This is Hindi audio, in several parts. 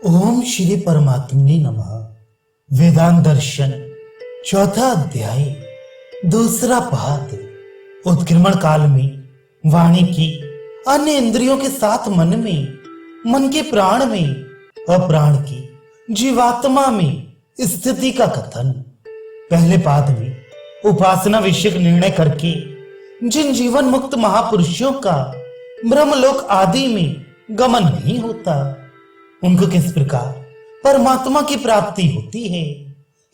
ओम श्री परमात्मने नमः। वेदांत दर्शन चौथा अध्याय दूसरा पाद। उत्क्रमण काल में वाणी की अन्य इंद्रियों के साथ मन में, मन के प्राण में और प्राण की जीवात्मा में स्थिति का कथन। पहले पाद में उपासना विषयक निर्णय करके जिन जीवन मुक्त महापुरुषों का ब्रह्मलोक आदि में गमन नहीं होता, उनको किस प्रकार परमात्मा की प्राप्ति होती है,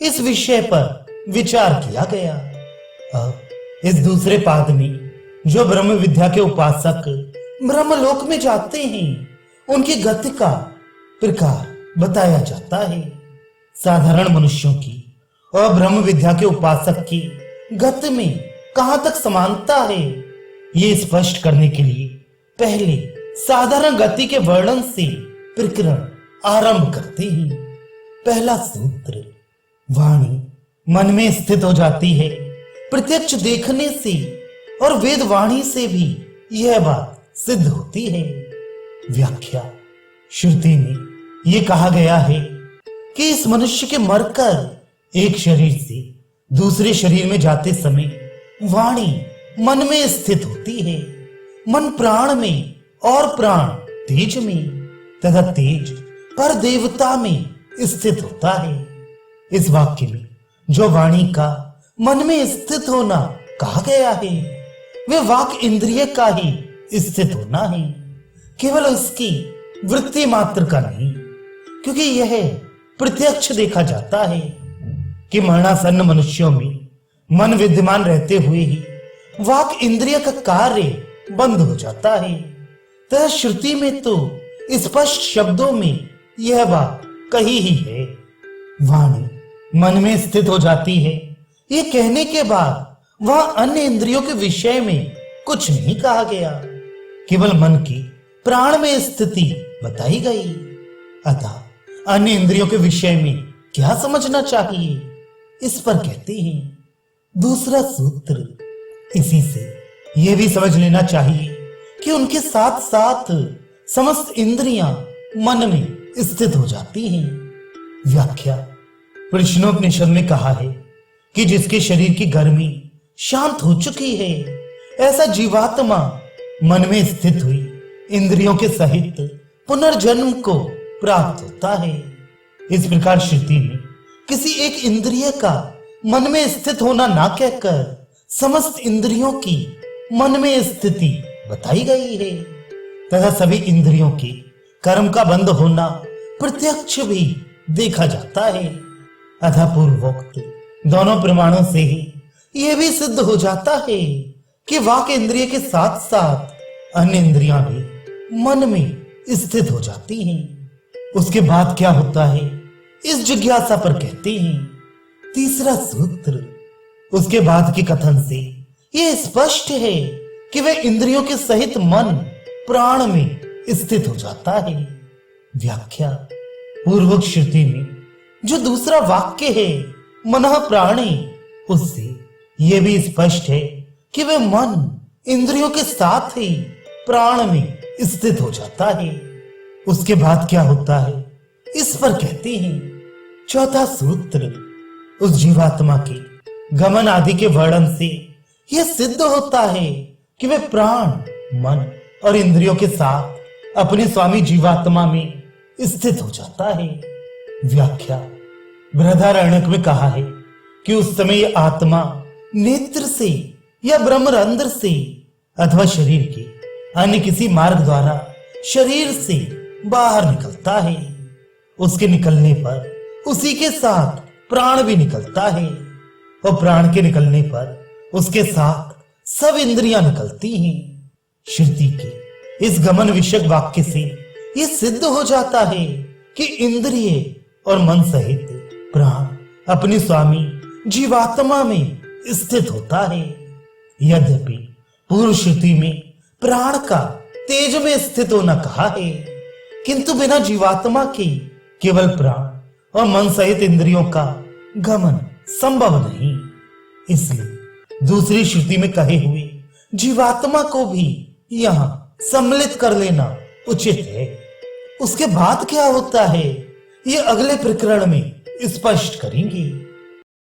इस विषय पर विचार किया गया। अब इस दूसरे पाद में जो ब्रह्म विद्या के उपासक ब्रह्मलोक में जाते हैं, उनकी गति का प्रकार बताया जाता है। साधारण मनुष्यों की और ब्रह्म विद्या के उपासक की गति में कहां तक समानता है, ये स्पष्ट करने के लिए पहले साधारण गति के वर्णन से प्रकरण आरंभ करते हैं। पहला सूत्र। वाणी मन में स्थित हो जाती है। प्रत्यक्ष देखने से और वेद वाणी से भी यह बात सिद्ध होती है। व्याख्या। श्रुति में यह कहा गया है कि इस मनुष्य के मरकर एक शरीर से दूसरे शरीर में जाते समय वाणी मन में स्थित होती है। मन प्राण में और प्राण तेज में तथा तेज पर देवता में स्थित होता है। इस वाक्य में जो वाणी का मन में स्थित होना कहा गया है, वे वाक इंद्रिय का ही स्थित होना है, केवल उसकी वृत्ति मात्र का नहीं। क्योंकि यह प्रत्यक्ष देखा जाता है कि मरणासन्न मनुष्यों में मन विद्यमान रहते हुए ही वाक इंद्रिय का कार्य बंद हो जाता है। तथा श्रुति में तो स्पष्ट शब्दों में यह बात कही ही है। वाणी मन में स्थित हो जाती है, ये कहने के बाद वह अन्य इंद्रियों के विषय में कुछ नहीं कहा गया, केवल मन की प्राण में स्थिति बताई गई। अतः अन्य इंद्रियों के विषय में क्या समझना चाहिए, इस पर कहते हैं दूसरा सूत्र। इसी से यह भी समझ लेना चाहिए कि उनके साथ साथ समस्त इंद्रियां मन में स्थित हो जाती हैं। व्याख्या। प्रश्नोपनिषद में कहा है कि जिसके शरीर की गर्मी शांत हो चुकी है, ऐसा जीवात्मा मन में स्थित हुई इंद्रियों के सहित पुनर्जन्म को प्राप्त होता है। इस प्रकार श्रुति में किसी एक इंद्रिय का मन में स्थित होना ना कहकर समस्त इंद्रियों की मन में स्थिति बताई गई है। तथा सभी इंद्रियों के कर्म का बंद होना प्रत्यक्ष भी देखा जाता है। अतः पूर्वोक्त दोनों प्रमाणों से ही यह भी सिद्ध हो जाता है कि वाक इंद्रिय के साथ साथ अन्य इंद्रियां भी मन में स्थित हो जाती हैं। उसके बाद क्या होता है, इस जिज्ञासा पर कहते हैं तीसरा सूत्र। उसके बाद के कथन से यह स्पष्ट है कि वह इंद्रियों के सहित मन प्राण में स्थित हो जाता है। व्याख्या। पूर्वक श्रुति में जो दूसरा वाक्य है मनः प्राणे, उससे यह भी स्पष्ट है कि वह मन इंद्रियों के साथ ही प्राण में स्थित हो जाता है। उसके बाद क्या होता है, इस पर कहते हैं चौथा सूत्र। उस जीवात्मा के गमन आदि के वर्णन से यह सिद्ध होता है कि वह प्राण, मन और इंद्रियों के साथ अपने स्वामी जीवात्मा में स्थित हो जाता है। व्याख्या। बृहदारण्यक में कहा है कि उस समय यह आत्मा नेत्र से या ब्रह्मरंध्र से अथवा शरीर के अन्य किसी मार्ग द्वारा शरीर से बाहर निकलता है। उसके निकलने पर उसी के साथ प्राण भी निकलता है और प्राण के निकलने पर उसके साथ सब इंद्रियां निकलती हैं। श्रुति के इस गमन विषयक वाक्य से यह सिद्ध हो जाता है कि इंद्रिय और मन सहित प्राण अपने स्वामी जीवात्मा में स्थित होता है। यद्यपि पूर्व श्रुति में प्राण का तेज में स्थित होना कहा है, किंतु बिना जीवात्मा के केवल प्राण और मन सहित इंद्रियों का गमन संभव नहीं। इसलिए दूसरी श्रुति में कहे हुए जीवात्मा को भी यहां सम्मिलित कर लेना उचित है। उसके बाद क्या होता है ये अगले प्रकरण में स्पष्ट करेंगे।